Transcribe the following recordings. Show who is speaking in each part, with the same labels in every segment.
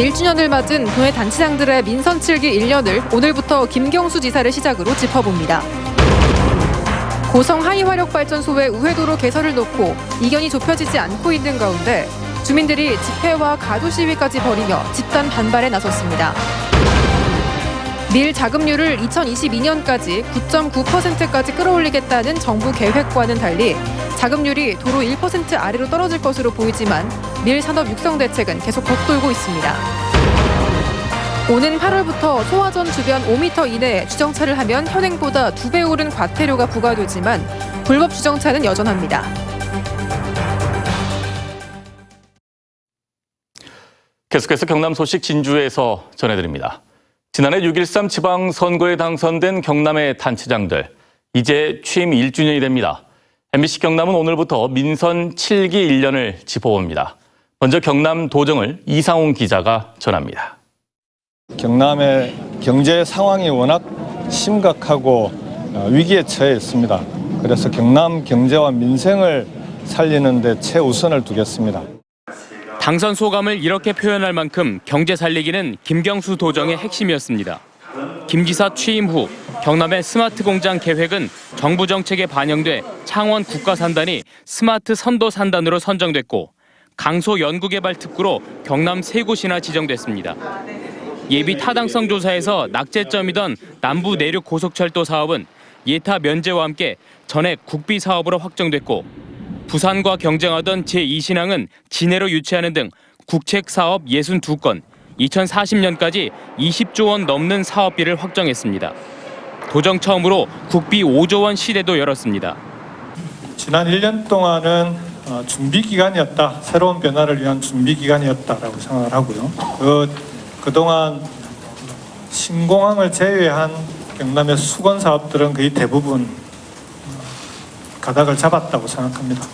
Speaker 1: 1주년을 맞은 도내 단체장들의 민선 7기 1년을 오늘부터 김경수 지사를 시작으로 짚어봅니다. 고성 하이화력발전소의 우회도로 개설을 놓고 이견이 좁혀지지 않고 있는 가운데 주민들이 집회와 가두 시위까지 벌이며 집단 반발에 나섰습니다. 밀 자급률을 2022년까지 9.9%까지 끌어올리겠다는 정부 계획과는 달리 자급률이 도로 1% 아래로 떨어질 것으로 보이지만 밀 산업 육성 대책은 계속 겉돌고 있습니다. 오는 8월부터 소화전 주변 5m 이내에 주정차를 하면 현행보다 2배 오른 과태료가 부과되지만 불법 주정차는 여전합니다.
Speaker 2: 계속해서 경남 소식 진주에서 전해드립니다. 지난해 6.13 지방선거에 당선된 경남의 단체장들, 이제 취임 1주년이 됩니다. MBC 경남은 오늘부터 민선 7기 1년을 짚어봅니다. 먼저 경남 도정을 이상훈 기자가 전합니다.
Speaker 3: 경남의 경제 상황이 워낙 심각하고 위기에 처해 있습니다. 그래서 경남 경제와 민생을 살리는 데 최우선을 두겠습니다.
Speaker 4: 당선 소감을 이렇게 표현할 만큼 경제 살리기는 김경수 도정의 핵심이었습니다. 김 지사 취임 후 경남의 스마트 공장 계획은 정부 정책에 반영돼 창원 국가산단이 스마트 선도 산단으로 선정됐고 강소 연구개발 특구로 경남 세 곳이나 지정됐습니다. 예비 타당성 조사에서 낙제점이던 남부 내륙 고속철도 사업은 예타 면제와 함께 전액 국비 사업으로 확정됐고 부산과 경쟁하던 제2신항은 진해로 유치하는 등 국책 사업 62건, 2040년까지 20조 원 넘는 사업비를 확정했습니다. 도정 처음으로 국비 5조 원 시대도 열었습니다.
Speaker 5: 지난 1년 동안은 준비 기간이었다. 새로운 변화를 위한 준비 기간이었다라고 생각을 하고요. 그동안 신공항을 제외한 경남의 수건 사업들은 거의 대부분 가닥을 잡았다고 생각합니다.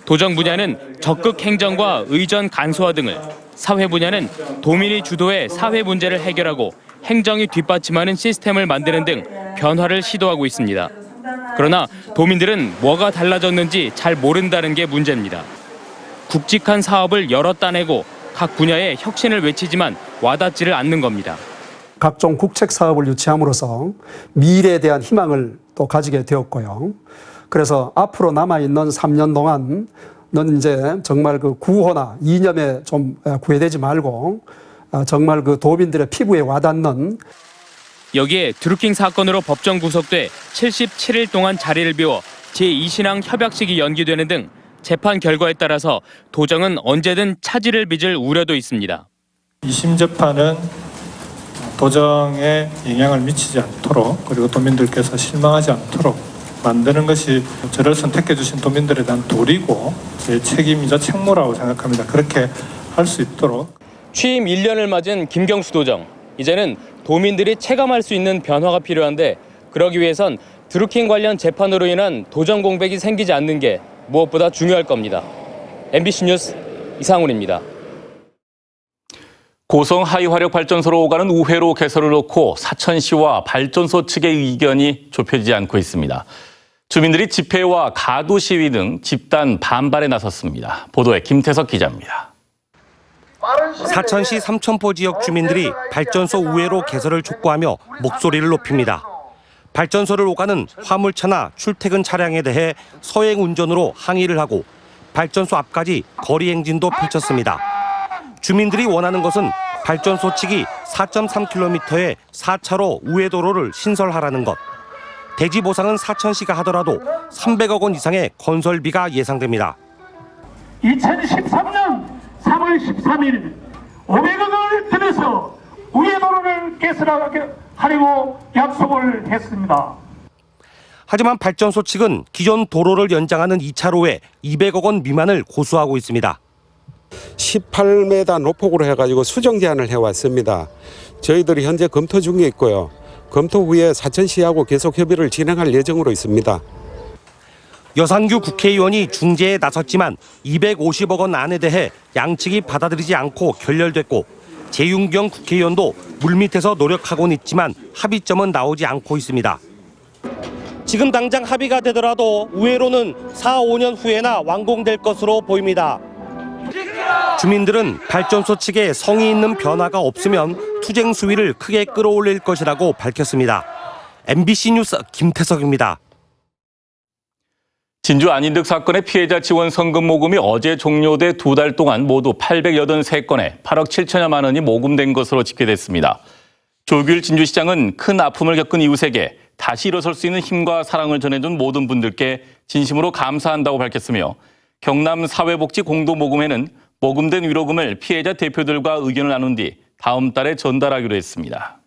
Speaker 4: 도정 분야는 적극 행정과 의전 간소화 등을, 사회 분야는 도민이 주도해 사회 문제를 해결하고 행정이 뒷받침하는 시스템을 만드는 등 변화를 시도하고 있습니다. 그러나 도민들은 뭐가 달라졌는지 잘 모른다는 게 문제입니다. 굵직한 사업을 여러 따내고 각 분야에 혁신을 외치지만 와닿지를 않는 겁니다.
Speaker 6: 각종 국책 사업을 유치함으로써 미래에 대한 희망을 또 가지게 되었고요. 그래서 앞으로 남아있는 3년 동안은 이제 정말 그 구호나 이념에 좀 구애되지 말고 정말 그 도민들의 피부에 와닿는.
Speaker 4: 여기에 드루킹 사건으로 법정 구속돼 77일 동안 자리를 비워 제2신항 협약식이 연기되는 등 재판 결과에 따라서 도정은 언제든 차질을 빚을 우려도 있습니다.
Speaker 5: 2심 재판은 도정에 영향을 미치지 않도록 그리고 도민들께서 실망하지 않도록 만드는 것이 저를 선택해 주신 도민들에 대한 도리고 제 책임이자 책무라고 생각합니다. 그렇게 할 수 있도록.
Speaker 4: 취임 1년을 맞은 김경수 도정. 이제는 도민들이 체감할 수 있는 변화가 필요한데 그러기 위해선 드루킹 관련 재판으로 인한 도정 공백이 생기지 않는 게 무엇보다 중요할 겁니다. MBC 뉴스 이상훈입니다.
Speaker 2: 고성 하이화력발전소로 오가는 우회로 개설을 놓고 사천시와 발전소 측의 의견이 좁혀지지 않고 있습니다. 주민들이 집회와 가두 시위 등 집단 반발에 나섰습니다. 보도에 김태석 기자입니다.
Speaker 7: 사천시 삼천포 지역 주민들이 발전소 우회로 개설을 촉구하며 목소리를 높입니다. 발전소를 오가는 화물차나 출퇴근 차량에 대해 서행 운전으로 항의를 하고 발전소 앞까지 거리 행진도 펼쳤습니다. 주민들이 원하는 것은 발전소 측이 4.3km의 4차로 우회도로를 신설하라는 것. 대지 보상은 사천시가 하더라도 300억 원 이상의 건설비가 예상됩니다.
Speaker 8: 2013년 3월 13일 500억을 들여서 우회도로를 개설하려고 약속을 했습니다.
Speaker 7: 하지만 발전소 측은 기존 도로를 연장하는 2차로에 200억 원 미만을 고수하고 있습니다.
Speaker 9: 18m 노폭으로 해가지고 수정 제안을 해왔습니다. 저희들이 현재 검토 중에 있고요. 검토 후에 사천시하고 계속 협의를 진행할 예정으로 있습니다.
Speaker 7: 여상규 국회의원이 중재에 나섰지만 250억 원 안에 대해 양측이 받아들이지 않고 결렬됐고 재윤경 국회의원도 물밑에서 노력하고는 있지만 합의점은 나오지 않고 있습니다. 지금 당장 합의가 되더라도 우회로는 4, 5년 후에나 완공될 것으로 보입니다. 주민들은 발전소 측에 성의 있는 변화가 없으면 투쟁 수위를 크게 끌어올릴 것이라고 밝혔습니다. MBC 뉴스 김태석입니다.
Speaker 2: 진주 안인득 사건의 피해자 지원 성금 모금이 어제 종료돼 2달 동안 모두 883건에 8억 7천여만 원이 모금된 것으로 집계됐습니다. 조규일 진주시장은 큰 아픔을 겪은 이웃에게 다시 일어설 수 있는 힘과 사랑을 전해준 모든 분들께 진심으로 감사한다고 밝혔으며 경남 사회복지 공동모금회는 모금된 위로금을 피해자 대표들과 의견을 나눈 뒤 다음 달에 전달하기로 했습니다.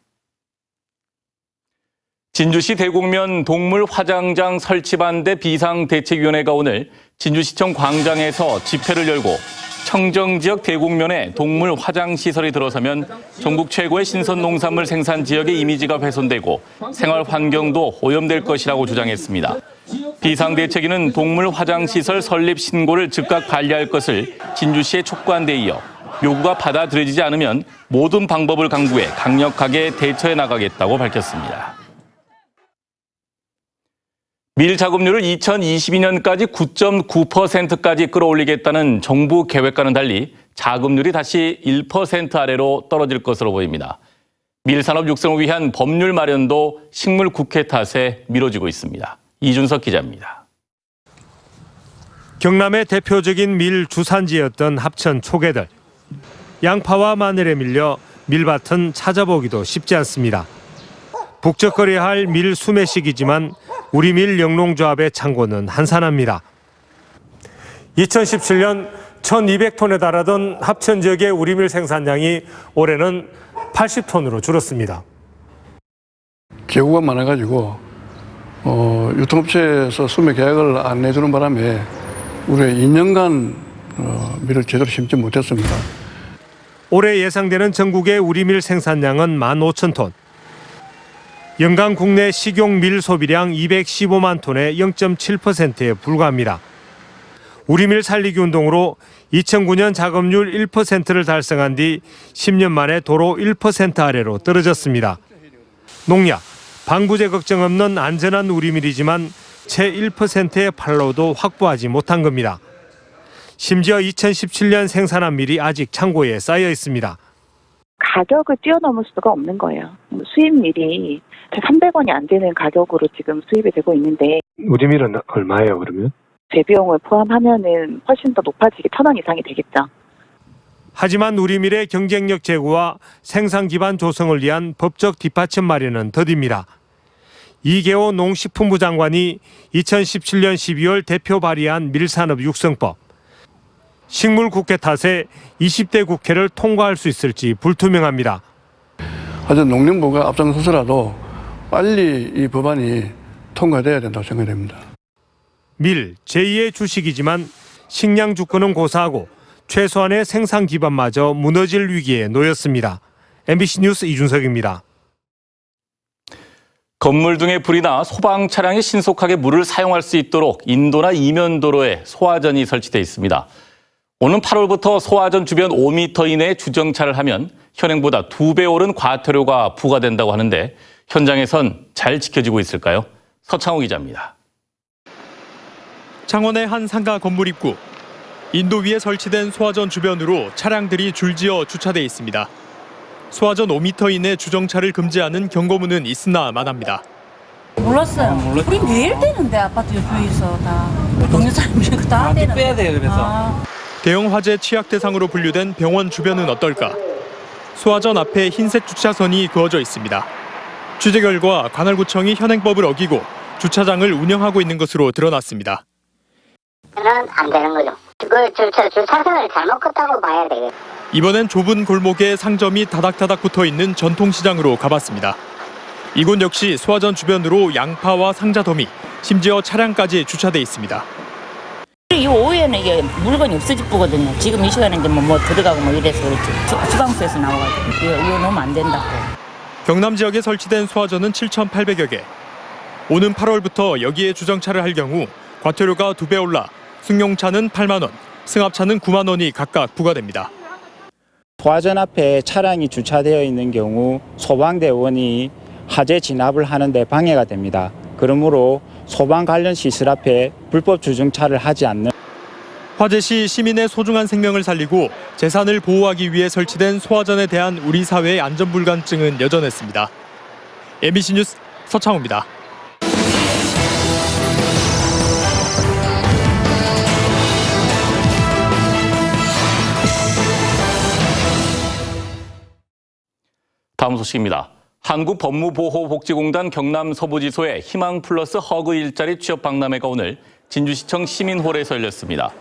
Speaker 2: 진주시 대곡면 동물 화장장 설치 반대 비상대책위원회가 오늘 진주시청 광장에서 집회를 열고 청정지역 대곡면에 동물 화장시설이 들어서면 전국 최고의 신선농산물 생산 지역의 이미지가 훼손되고 생활 환경도 오염될 것이라고 주장했습니다. 비상대책위는 동물 화장시설 설립 신고를 즉각 반려할 것을 진주시에 촉구한 데 이어 요구가 받아들여지지 않으면 모든 방법을 강구해 강력하게 대처해 나가겠다고 밝혔습니다. 밀 작업률을 2022년까지 9.9%까지 끌어올리겠다는 정부 계획과는 달리 작업률이 다시 1% 아래로 떨어질 것으로 보입니다. 밀 산업 육성을 위한 법률 마련도 식물 국회 탓에 미뤄지고 있습니다. 이준석 기자입니다.
Speaker 10: 경남의 대표적인 밀 주산지였던 합천 초계들. 양파와 마늘에 밀려 밀밭은 찾아보기도 쉽지 않습니다. 북적거려야 할 밀 수매 시기지만 우리 밀 영농조합의 창고는 한산합니다. 2017년 1,200톤에 달하던 합천 지역의 우리 밀 생산량이 올해는 80톤으로 줄었습니다.
Speaker 11: 재고가 많아가지고 유통업체에서 수매 계약을 안 내주는 바람에 올해 2년간 밀을 제대로 심지 못했습니다.
Speaker 10: 올해 예상되는 전국의 우리 밀 생산량은 15,000톤. 연간 국내 식용 밀 소비량 215만 톤의 0.7%에 불과합니다. 우리 밀 살리기 운동으로 2009년 작업률 1%를 달성한 뒤 10년 만에 도로 1% 아래로 떨어졌습니다. 농약, 방부제 걱정 없는 안전한 우리 밀이지만 채 1%의 팔로도 확보하지 못한 겁니다. 심지어 2017년 생산한 밀이 아직 창고에 쌓여 있습니다.
Speaker 12: 가격을 뛰어넘을 수가 없는 거예요. 수입 밀이 300원이 안 되는 가격으로 지금 수입이 되고 있는데
Speaker 10: 우리 밀은 얼마예요, 그러면?
Speaker 12: 재비용을 포함하면은 훨씬 더 높아지게 1,000원 이상이 되겠죠.
Speaker 10: 하지만 우리 밀의 경쟁력 제고와 생산 기반 조성을 위한 법적 뒷받침 마련은 더딥니다. 이계호 농식품부 장관이 2017년 12월 대표 발의한 밀산업 육성법. 식물 국회 탓에 20대 국회를 통과할 수 있을지 불투명합니다.
Speaker 11: 하여튼 농림부가 앞장서서라도 빨리 이 법안이 통과돼야 된다고 생각됩니다.
Speaker 10: 밀, 제2의 주식이지만 식량 주권은 고사하고 최소한의 생산 기반마저 무너질 위기에 놓였습니다. MBC 뉴스 이준석입니다.
Speaker 2: 건물 등에 불이 나 소방 차량이 신속하게 물을 사용할 수 있도록 인도나 이면도로에 소화전이 설치돼 있습니다. 오는 8월부터 소화전 주변 5m 이내에 주정차를 하면 현행보다 2배 오른 과태료가 부과된다고 하는데 현장에선 잘 지켜지고 있을까요? 서창호 기자입니다.
Speaker 13: 창원의 한 상가 건물 입구. 인도 위에 설치된 소화전 주변으로 차량들이 줄지어 주차돼 있습니다. 소화전 5m 이내 주정차를 금지하는 경고문은 있으나 마나입니다.
Speaker 14: 몰랐어요. 우리 매일 되는데 아파트 옆에서 다 동네 사람들이 다 되는데. 빼야 돼요, 그래서.
Speaker 13: 대형 화재 취약 대상으로 분류된 병원 주변은 어떨까? 소화전 앞에 흰색 주차선이 그어져 있습니다. 취재 결과 관할구청이 현행법을 어기고 주차장을 운영하고 있는 것으로 드러났습니다.
Speaker 15: 안 되는 거죠. 주차선을 잘못 걷다고 봐야 되겠죠.
Speaker 13: 이번엔 좁은 골목에 상점이 다닥다닥 붙어있는 전통시장으로 가봤습니다. 이곳 역시 소화전 주변으로 양파와 상자 더미, 심지어 차량까지 주차돼 있습니다.
Speaker 14: 이 오후에는 이게 물건이 없어지거든요. 지금 이 시간에 이제 뭐 들어가고 뭐 이래서 그렇지. 지방서에서 나와가지고 이거 놓으면 안 된다고.
Speaker 13: 경남 지역에 설치된 소화전은 7,800여 개. 오는 8월부터 여기에 주정차를 할 경우 과태료가 2배 올라 승용차는 8만 원, 승합차는 9만 원이 각각 부과됩니다.
Speaker 16: 소화전 앞에 차량이 주차되어 있는 경우 소방대원이 화재 진압을 하는 데 방해가 됩니다. 그러므로 소방 관련 시설 앞에 불법 주정차를 하지 않는.
Speaker 13: 화재 시 시민의 소중한 생명을 살리고 재산을 보호하기 위해 설치된 소화전에 대한 우리 사회의 안전불감증은 여전했습니다. MBC 뉴스 서창호입니다.
Speaker 2: 다음 소식입니다. 한국법무보호복지공단 경남서부지소의 희망 플러스 허그 일자리 취업 박람회가 오늘 진주시청 시민홀에서 열렸습니다.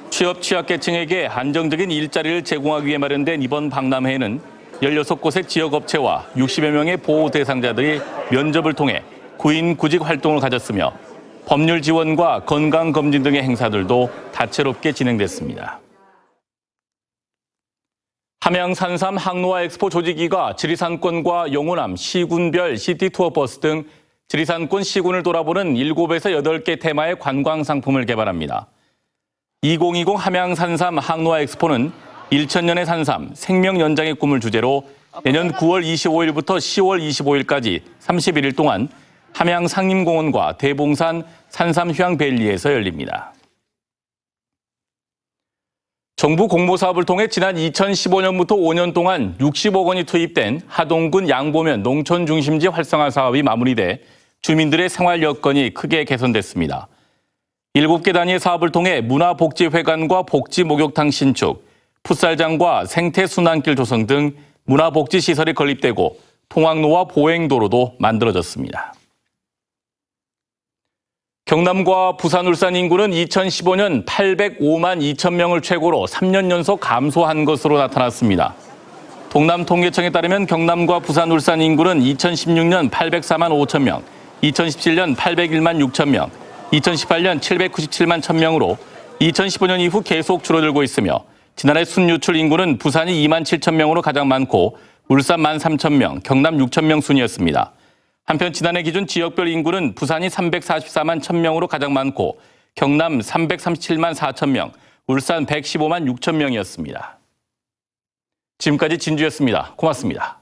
Speaker 2: 취업 취약계층에게 안정적인 일자리를 제공하기 위해 마련된 이번 박람회에는 16곳의 지역업체와 60여 명의 보호 대상자들이 면접을 통해 구인 구직 활동을 가졌으며 법률 지원과 건강검진 등의 행사들도 다채롭게 진행됐습니다. 함양산삼 항로화 엑스포 조직위가 지리산권과 영호남, 시군별 시티투어 버스 등 지리산권 시군을 돌아보는 7에서 8개 테마의 관광 상품을 개발합니다. 2020 함양산삼 항로화 엑스포는 1000년의 산삼, 생명 연장의 꿈을 주제로 내년 9월 25일부터 10월 25일까지 31일 동안 함양 상림공원과 대봉산 산삼휴양밸리에서 열립니다. 정부 공모사업을 통해 지난 2015년부터 5년 동안 60억 원이 투입된 하동군 양보면 농촌중심지 활성화 사업이 마무리돼 주민들의 생활 여건이 크게 개선됐습니다. 7개 단위의 사업을 통해 문화복지회관과 복지목욕탕 신축, 풋살장과 생태순환길 조성 등 문화복지시설이 건립되고 통학로와 보행도로도 만들어졌습니다. 경남과 부산, 울산 인구는 2015년 805만 2천 명을 최고로 3년 연속 감소한 것으로 나타났습니다. 동남통계청에 따르면 경남과 부산, 울산 인구는 2016년 804만 5천 명, 2017년 801만 6천 명, 2018년 797만 1천 명으로 2015년 이후 계속 줄어들고 있으며 지난해 순유출 인구는 부산이 2만 7천 명으로 가장 많고 울산 1만 3천 명, 경남 6천 명 순이었습니다. 한편 지난해 기준 지역별 인구는 부산이 344만 1천 명으로 가장 많고 경남 337만 4천 명, 울산 115만 6천 명이었습니다. 지금까지 진주였습니다. 고맙습니다.